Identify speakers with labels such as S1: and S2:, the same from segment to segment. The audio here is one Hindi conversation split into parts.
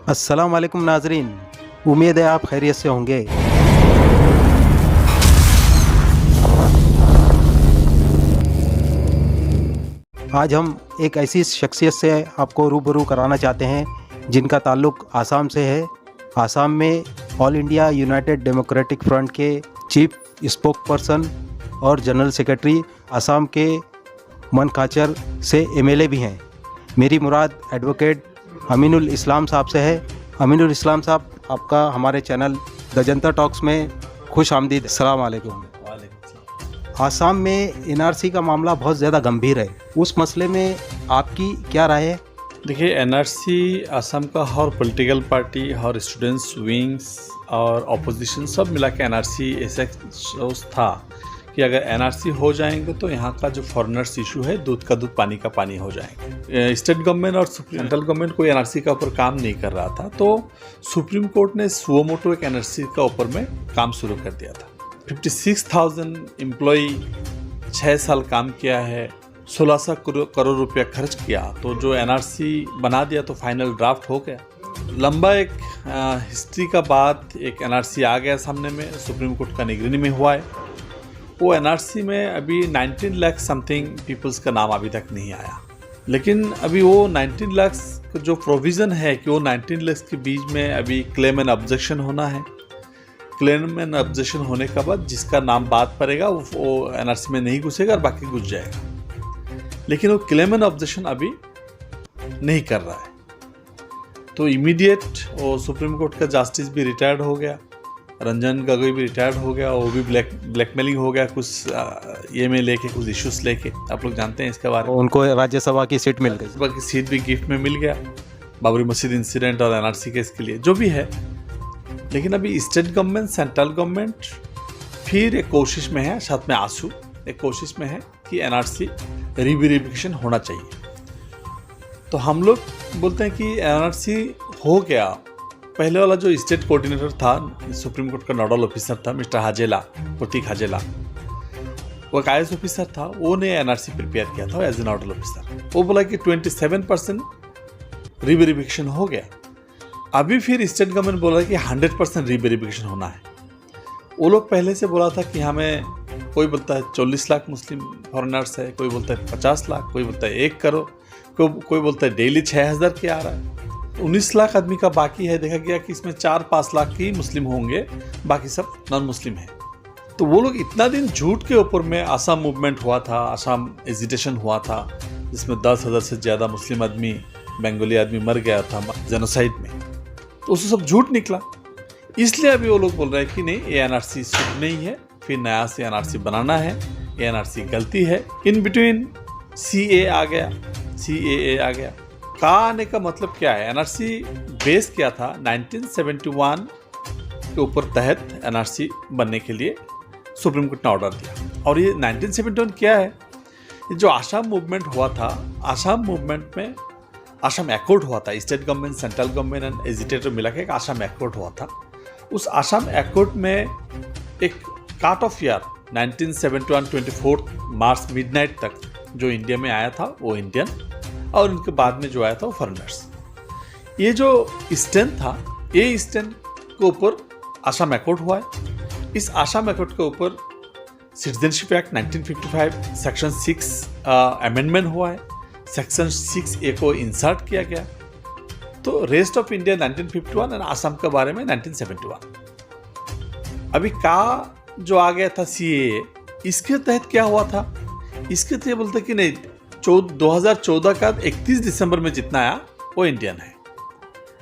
S1: अस्सलाम वालेकुम नाजरीन, उम्मीद है आप खैरियत से होंगे। आज हम एक ऐसी शख्सियत से आपको रूबरू कराना चाहते हैं जिनका ताल्लुक़ आसाम से है। आसाम में all India United democratic front के चीफ स्पोक पर्सन और जनरल सेक्रेटरी, आसाम के मनकाचर से एमएलए भी हैं। मेरी मुराद एडवोकेट अमीनुल इस्लाम साहब से है। अमीनुल इस्लाम साहब, आपका हमारे चैनल द जनता टॉक्स में खुश आमदीद। अस्सलाम वालेकुम। आसाम में एनआरसी का मामला बहुत ज़्यादा गंभीर है, उस मसले में आपकी क्या राय है?
S2: देखिए, एनआरसी असम का हर पॉलिटिकल पार्टी, हर स्टूडेंट्स विंग्स और अपोजिशन सब मिला के एनआरसी ऐसा सोच था कि अगर एनआरसी हो जाएंगे तो यहाँ का जो फॉरेनर्स इशू है, दूध का दूध पानी का पानी हो जाएंगे। स्टेट गवर्नमेंट और सेंट्रल गवर्नमेंट कोई एनआरसी का ऊपर काम नहीं कर रहा था, तो सुप्रीम कोर्ट ने सुओ मोटो एक एनआरसी का ऊपर में काम शुरू कर दिया था। 56,000 एम्प्लॉई 6 साल काम किया है, 1600 करोड़ रुपया खर्च किया, तो जो एनआरसी बना दिया तो फाइनल ड्राफ्ट हो गया। लंबा एक हिस्ट्री का बाद एक एनआरसी आ गया सामने में, सुप्रीम कोर्ट का निगरानी में हुआ है। वो एनआरसी में अभी 19 लाख समथिंग पीपल्स का नाम अभी तक नहीं आया, लेकिन अभी वो 19 लाख का जो प्रोविज़न है कि वो 19 लाख के बीच में अभी क्लेम एंड ऑब्जेक्शन होना है। क्लेम एंड ऑब्जेक्शन होने के बाद जिसका नाम बाद पड़ेगा वो एनआरसी में नहीं घुसेगा और बाकी घुस जाएगा, लेकिन वो क्लेम एंड ऑब्जेक्शन अभी नहीं कर रहा है। तो इमीडिएट वो सुप्रीम कोर्ट का जस्टिस भी रिटायर्ड हो गया, रंजन गोगोई भी रिटायर्ड हो गया, वो भी ब्लैकमेलिंग हो गया कुछ ये में लेके, कुछ इश्यूज लेके, आप लोग जानते हैं इसके बारे में।
S1: उनको राज्यसभा की सीट मिल गई,
S2: राज्यसभा की सीट भी गिफ्ट में मिल गया बाबरी मस्जिद इंसिडेंट और एनआरसी केस के लिए, जो भी है। लेकिन अभी स्टेट गवर्नमेंट, सेंट्रल गवर्नमेंट फिर एक कोशिश में है, साथ में आंसू एक कोशिश में है कि एनआरसी रिवेरिफिकेशन होना चाहिए। तो हम लोग बोलते हैं कि एनआरसी हो गया। पहले वाला जो स्टेट कोऑर्डिनेटर था, सुप्रीम कोर्ट का नोडल ऑफिसर था मिस्टर हाजेला, प्रतीक हाजेला, वो एक आईएएस ऑफिसर था, वो ने एनआरसी प्रिपेयर किया था एज ए नोडल ऑफिसर। वो बोला कि 27% रिवेरिफिकेशन हो गया। अभी फिर स्टेट गवर्नमेंट बोला कि 100% रिवेरिफिकेशन होना है। वो लोग पहले से बोला था कि हमें, कोई बोलता है 40 लाख मुस्लिम फॉरेनर्स है, कोई बोलता है 50 लाख, कोई बोलता है 1 करोड़, कोई बोलता है डेली 6,000 के आ रहा है। 19 लाख आदमी का बाकी है। देखा गया कि इसमें 4-5 लाख ही मुस्लिम होंगे, बाकी सब नॉन मुस्लिम है। तो वो लोग इतना दिन झूठ के ऊपर में, आसाम मूवमेंट हुआ था, आसाम एजिटेशन हुआ था, जिसमें 10,000 से ज़्यादा मुस्लिम आदमी, बंगाली आदमी मर गया था जेनोसाइड में, तो उससे सब झूठ निकला। इसलिए अभी वो लोग बोल रहे हैं कि नहीं, ये एनआरसी शुभ नहीं है, फिर नया से एनआरसी बनाना है, ये एनआरसी गलती है। इन बिटवीन सीए आ गया, सीएए आ गया। का आने का मतलब क्या है? एनआरसी बेस किया था 1971 के ऊपर तहत एनआरसी बनने के लिए सुप्रीम कोर्ट ने ऑर्डर दिया। और ये 1971 क्या है? ये जो आसाम मूवमेंट हुआ था, आसाम मूवमेंट में आसाम एक्ट हुआ था, state government, central government and agitator मिला के एक आसाम एक्ट हुआ था। उस आसाम एक्ट में एक काट ऑफ ईयर 1971 24 मार्च मिडनाइट तक जो इंडिया में आया था वो इंडियन, और उनके बाद में जो आया था वो फॉरेनर्स। ये जो स्टैंड था, ये स्टैंड के ऊपर आसाम एक्ट हुआ है। इस आसाम एक्ट के ऊपर सिटीजनशिप एक्ट 1955 सेक्शन 6 अमेंडमेंट हुआ है, सेक्शन 6A को इंसर्ट किया गया। तो रेस्ट ऑफ इंडिया 1951 और आसाम के बारे में 1971। अभी का जो आ गया था CAA, इसके तहत क्या हुआ था? इसके तहत बोलते कि नहीं, 2014 का 31 दिसंबर में जितना आया वो इंडियन है।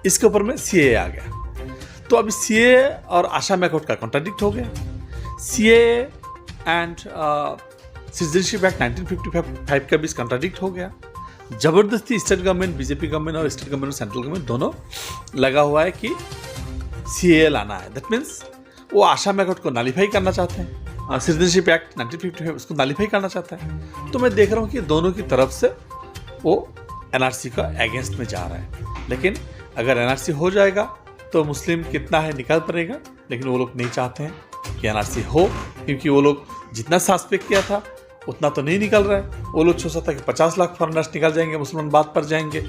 S2: इसके ऊपर में CAA आ गया। तो अभी CAA और आसाम एक्ट का कॉन्ट्राडिक्ट हो गया। CAA एंड सिटीजनशिप एक्ट 1955 का भी कॉन्ट्राडिक्ट हो गया। जबरदस्ती स्टेट गवर्नमेंट, बीजेपी गवर्नमेंट और स्टेट गवर्नमेंट, सेंट्रल गवर्नमेंट दोनों लगा हुआ है कि CAA लाना है। दैट मीन्स वो आसाम एक्ट को नलीफाई करना चाहते हैं, सिटीजनशिप एक्ट 1955 उसको नलीफाई करना चाहता है। तो मैं देख रहा हूँ कि दोनों की तरफ से वो एनआरसी का अगेंस्ट में जा रहा है। लेकिन अगर एनआरसी हो जाएगा तो मुस्लिम कितना है निकाल पड़ेगा, लेकिन वो लोग नहीं चाहते हैं कि एनआरसी हो, क्योंकि वो लोग जितना सस्पेक्ट किया था उतना तो नहीं निकल रहा है। वो लोग सोचा था कि 50 लाख फॉरेनर्स निकल जाएंगे, मुसलमान बात पर जाएंगे।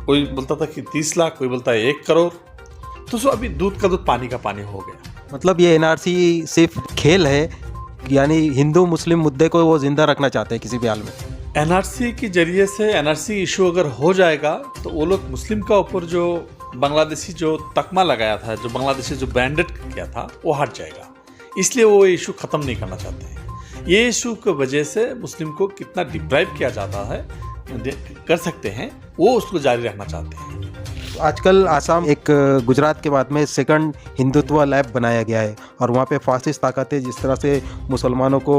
S2: कोई बोलता था कि 30 लाख, कोई बोलता है 1 करोड़। तो सो अभी दूध का दूध पानी का पानी हो गया।
S1: मतलब ये एनआरसी सिर्फ खेल है, यानी हिंदू मुस्लिम मुद्दे को वो जिंदा रखना चाहते हैं किसी भी हाल में।
S2: एनआरसी के जरिए से एनआरसी इशू अगर हो जाएगा तो वो लोग मुस्लिम का ऊपर जो बांग्लादेशी जो तकमा लगाया था, जो बांग्लादेशी जो ब्रांडेड किया था, वो हट जाएगा। इसलिए वो इशू ख़त्म नहीं करना चाहते हैं। ये इशू की वजह से मुस्लिम को कितना डिप्राइव किया जाता है, कर सकते हैं, वो उसको जारी रखना चाहते हैं।
S1: आजकल आसाम एक गुजरात के बाद में सेकंड हिंदुत्व लैब बनाया गया है और वहाँ पे फासिस्ट ताकतें जिस तरह से मुसलमानों को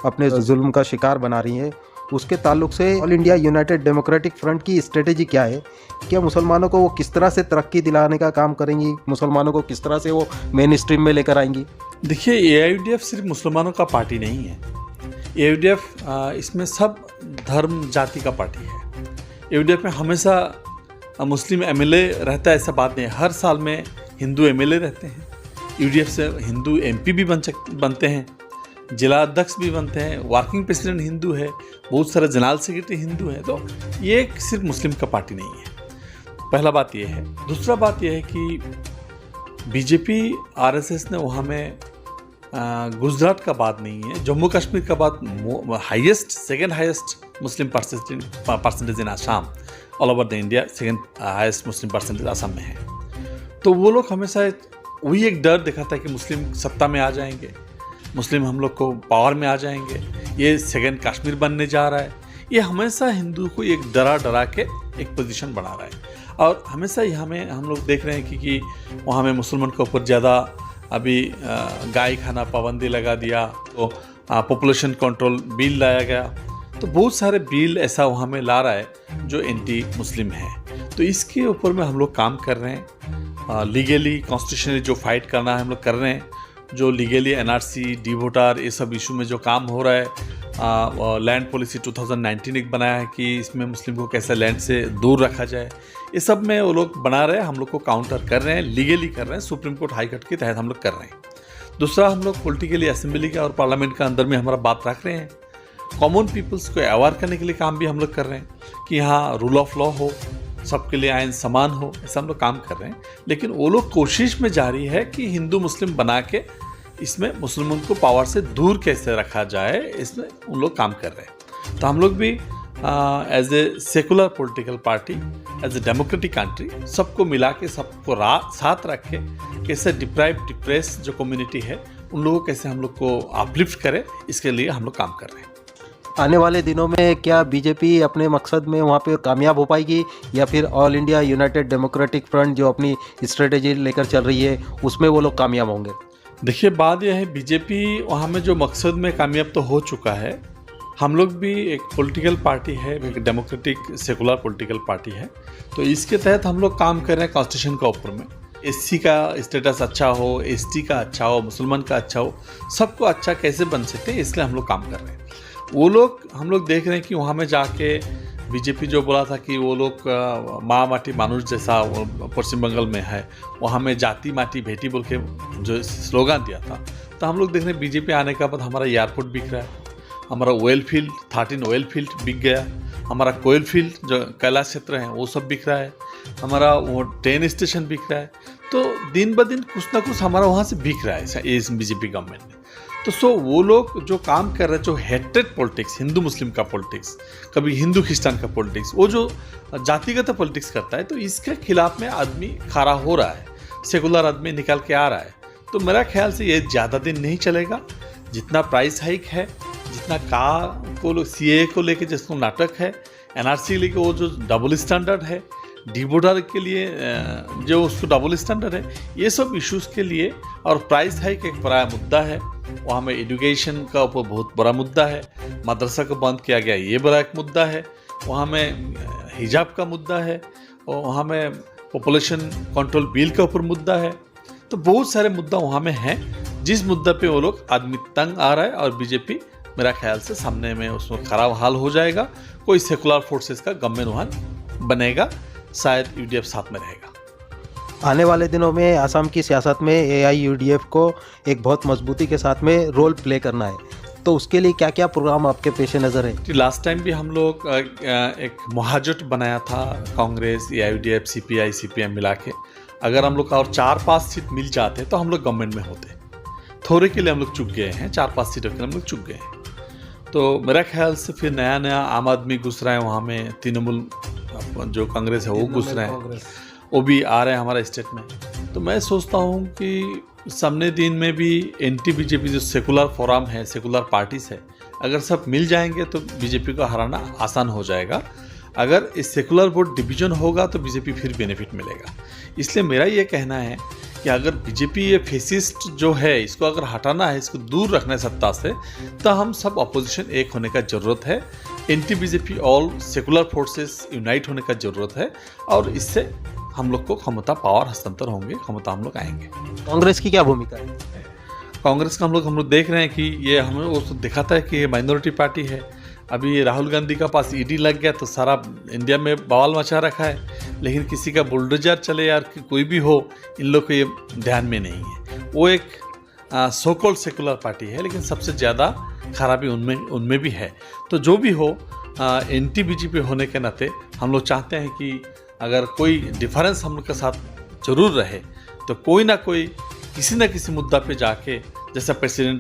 S1: अपने जुल्म का शिकार बना रही हैं, उसके ताल्लुक से all India United democratic front की स्ट्रेटेजी क्या है? क्या मुसलमानों को वो किस तरह से तरक्की दिलाने का काम करेंगी? मुसलमानों को किस तरह से वो मेन स्ट्रीम में लेकर आएंगी?
S2: देखिए, AIUDF सिर्फ मुसलमानों का पार्टी नहीं है। AIUDF इसमें सब धर्म जाति का पार्टी है। AIUDF में हमेशा मुस्लिम MLA रहता है, ऐसा बात नहीं है। हर साल में हिंदू MLA रहते हैं। UDF से हिंदू MP भी बनते हैं, जिला अध्यक्ष भी बनते हैं, वर्किंग प्रेसिडेंट हिंदू है, बहुत सारे जनरल सेक्रेटरी हिंदू हैं। तो ये सिर्फ मुस्लिम का पार्टी नहीं है। पहला बात ये है। दूसरा बात यह है कि BJP RSS ने वहाँ में गुजरात का बात नहीं है, जम्मू कश्मीर का बात second highest Muslim percentage in Assam, all over the India second highest Muslim percentage Assam में है। तो वो लोग हमेशा वही एक डर दिखाता है कि मुस्लिम सत्ता में आ जाएंगे, मुस्लिम हम लोग को पावर में आ जाएंगे, ये सेकेंड कश्मीर बनने जा रहा है। ये हमेशा हिंदू को एक डरा के एक पोजीशन बना रहा है। और हमेशा यहाँ में हम लोग देख रहे हैं कि वहाँ में मुसलमान के ऊपर ज़्यादा अभी गाय खाना पाबंदी लगा दिया, तो पॉपुलेशन कंट्रोल बिल लाया गया। तो बहुत सारे बिल ऐसा वहाँ में ला रहा है जो एंटी मुस्लिम है। तो इसके ऊपर में हम लोग काम कर रहे हैं। लीगली कॉन्स्टिट्यूशनली जो फाइट करना है हम लोग कर रहे हैं। जो लीगली NRC, डी वोटर, ये सब इशू में जो काम हो रहा है, लैंड पॉलिसी 2019 एक बनाया है कि इसमें मुस्लिम को कैसे लैंड से दूर रखा जाए, ये सब में वो लोग बना रहे हैं। हम लोग को काउंटर कर रहे हैं, लीगली कर रहे हैं, सुप्रीम कोर्ट हाई कोर्ट के तहत हम लोग कर रहे हैं। दूसरा, हम लोग पॉलिटिकली असेंबली का और पार्लियामेंट का अंदर में हमारा बात रख रहे हैं। कॉमन पीपल्स को अवेयर करने के लिए काम भी हम लोग कर रहे हैं कि यहाँ रूल ऑफ लॉ हो, सबके लिए आयन समान हो, ऐसा हम लोग काम कर रहे हैं। लेकिन वो लोग कोशिश में जारी है कि हिंदू मुस्लिम बना के इसमें मुसलमान को पावर से दूर कैसे रखा जाए, इसमें उन लोग काम कर रहे हैं। तो हम लोग भी as a secular political party, as a democratic country, सबको मिला के सबको साथ रख के कैसे डिप्रेस जो कम्युनिटी है उन लोगों को कैसे हम लोग को अपलिफ्ट करें, इसके लिए हम लोग काम कर रहे हैं।
S1: आने वाले दिनों में क्या बीजेपी अपने मकसद में वहाँ पे कामयाब हो पाएगी, या फिर all India United democratic front जो अपनी स्ट्रेटेजी लेकर चल रही है उसमें वो लोग कामयाब होंगे?
S2: देखिए, बात यह है, बीजेपी वहाँ में जो मकसद में कामयाब तो हो चुका है। हम लोग भी एक पॉलिटिकल पार्टी है, एक डेमोक्रेटिक सेकुलर पॉलिटिकल पार्टी है। तो इसके तहत हम लोग काम कर रहे हैं कॉन्स्टिट्यूशन का ऊपर में। SC का स्टेटस अच्छा हो, ST का अच्छा हो, मुसलमान का अच्छा हो, सबको अच्छा कैसे बन सकते हैं, इसलिए हम लोग काम कर रहे हैं। वो लोग हम लोग देख रहे हैं कि वहाँ में जाके बीजेपी जो बोला था कि वो लोग माँ माटी मानुष जैसा पश्चिम बंगाल में है, वहाँ में जाति माटी भेटी बोल के जो स्लोगन दिया था। तो हम लोग देख रहे हैं बीजेपी आने के बाद हमारा एयरपोर्ट बिक रहा है, हमारा ऑयल फील्ड 13 ऑयल फील्ड बिक गया, हमारा कोयल फील्ड जो कैलाश क्षेत्र है वो सब बिक रहा है, हमारा वो ट्रेन स्टेशन बिक रहा है। तो दिन ब दिन कुछ ना कुछ हमारा वहाँ से बिक रहा है इस बीजेपी गवर्नमेंट ने। तो वो लोग जो काम कर रहे हैं, जो हेट्रेड पॉलिटिक्स, हिंदू मुस्लिम का पॉलिटिक्स, कभी हिंदू क्रिश्चियन का पॉलिटिक्स, वो जो जातिगत पॉलिटिक्स करता है, तो इसके खिलाफ में आदमी खड़ा हो रहा है, सेकुलर आदमी निकल के आ रहा है। तो मेरा ख्याल से ये ज़्यादा दिन नहीं चलेगा। जितना प्राइस हाइक है, जितना को लोग CAA को लेके जिसको नाटक है, NRC लेके वो जो डबल स्टैंडर्ड है, डिवोटर के लिए जो उसको डबल स्टैंडर्ड है, ये सब इश्यूज़ के लिए, और प्राइस हाइक एक बड़ा मुद्दा है। वहाँ में एजुकेशन का ऊपर बहुत बड़ा मुद्दा है, मदरसा को बंद किया गया ये बड़ा एक मुद्दा है, वहाँ में हिजाब का मुद्दा है, और वहाँ में पॉपुलेशन कंट्रोल बिल का ऊपर मुद्दा है। तो बहुत सारे मुद्दा वहाँ में हैं, जिस मुद्दा पे वो लोग आदमी तंग आ रहा है, और बीजेपी मेरा ख्याल से सामने में उसमें खराब हाल हो जाएगा। कोई सेकुलर फोर्सेस का गवर्नमेंट वहाँ बनेगा, शायद UDF साथ में रहेगा।
S1: आने वाले दिनों में आसाम की सियासत में AIUDF को एक बहुत मजबूती के साथ में रोल प्ले करना है। तो उसके लिए क्या क्या प्रोग्राम आपके पेश नज़र है?
S2: लास्ट टाइम भी हम लोग एक महाजोट बनाया था, कांग्रेस, AIUDF, CPI, CPM मिला के। अगर हम लोग का और 4-5 सीट मिल जाते तो हम लोग गवर्नमेंट में होते। थोड़े के लिए हम लोग चुक गए हैं, 4-5 सीटों के लिए हम लोग चुक गए हैं। तो मेरा ख्याल से फिर नया आम आदमी घुस रहा है वहाँ में, तृणमूल जो कांग्रेस है वो घुस रहे हैं, वो भी आ रहे हैं हमारा स्टेट में। तो मैं सोचता हूँ कि सामने दिन में भी एंटी बीजेपी जो सेकुलर फोरम है, सेकुलर पार्टीज है, अगर सब मिल जाएंगे तो बीजेपी को हराना आसान हो जाएगा। अगर इस सेकुलर वोट डिवीजन होगा तो बीजेपी फिर बेनिफिट मिलेगा। इसलिए मेरा ये कहना है कि अगर बीजेपी ये फेसिस्ट जो है इसको अगर हटाना है, इसको दूर रखना है सत्ता से, तो हम सब अपोजिशन एक होने का ज़रूरत है। Anti BJP all secular forces unite होने का ज़रूरत है और इससे हम लोग को क्षमता, पावर हस्तांतर होंगे, क्षमता हम लोग आएंगे।
S1: कांग्रेस की क्या भूमिका है?
S2: कांग्रेस का हम लोग देख रहे हैं कि ये हमें वो तो दिखाता है कि ये माइनॉरिटी पार्टी है। अभी राहुल गांधी का पास ईडी लग गया तो सारा इंडिया में बवाल मचा रखा है, लेकिन किसी का बुलडोजर चले या कोई भी हो, इन लोग को ये ध्यान में नहीं है। वो एक सो कॉल्ड सेकुलर पार्टी है, लेकिन सबसे ज़्यादा खराबी उनमें भी है। तो जो भी हो, एंटी बीजेपी होने के नाते हम लोग चाहते हैं कि अगर कोई डिफरेंस हम लोग के साथ जरूर रहे तो कोई ना कोई किसी न किसी मुद्दा पे जाके, जैसा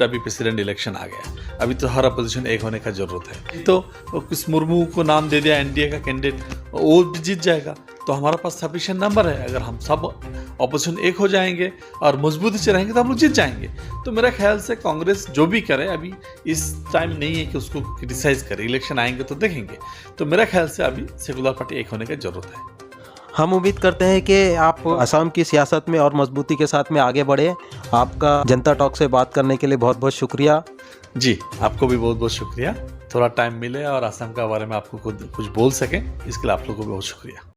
S2: अभी प्रेसिडेंट इलेक्शन आ गया, अभी तो हर अपोजिशन एक होने का ज़रूरत है। तो किस मुर्मू को नाम दे दिया एनडीए का कैंडिडेट, वो भी जीत जाएगा। तो हमारा पास सफिशिएंट नंबर है। अगर हम सब अपोजिशन एक हो जाएंगे और मजबूती से रहेंगे तो हम लोग जीत जाएंगे। तो मेरा ख्याल से कांग्रेस जो भी करे, अभी इस टाइम नहीं है कि उसको क्रिटिसाइज करे, इलेक्शन आएंगे तो देखेंगे। तो मेरा ख्याल से अभी सेकुलर पार्टी एक होने की ज़रूरत है।
S1: हम उम्मीद करते हैं कि आप असम की सियासत में और मजबूती के साथ में आगे बढ़े। आपका जनता टॉक से बात करने के लिए बहुत बहुत शुक्रिया।
S2: जी, आपको भी बहुत बहुत शुक्रिया। थोड़ा टाइम मिले और असम के बारे में आपको कुछ बोल सकें, इसके लिए आप लोगों को बहुत शुक्रिया।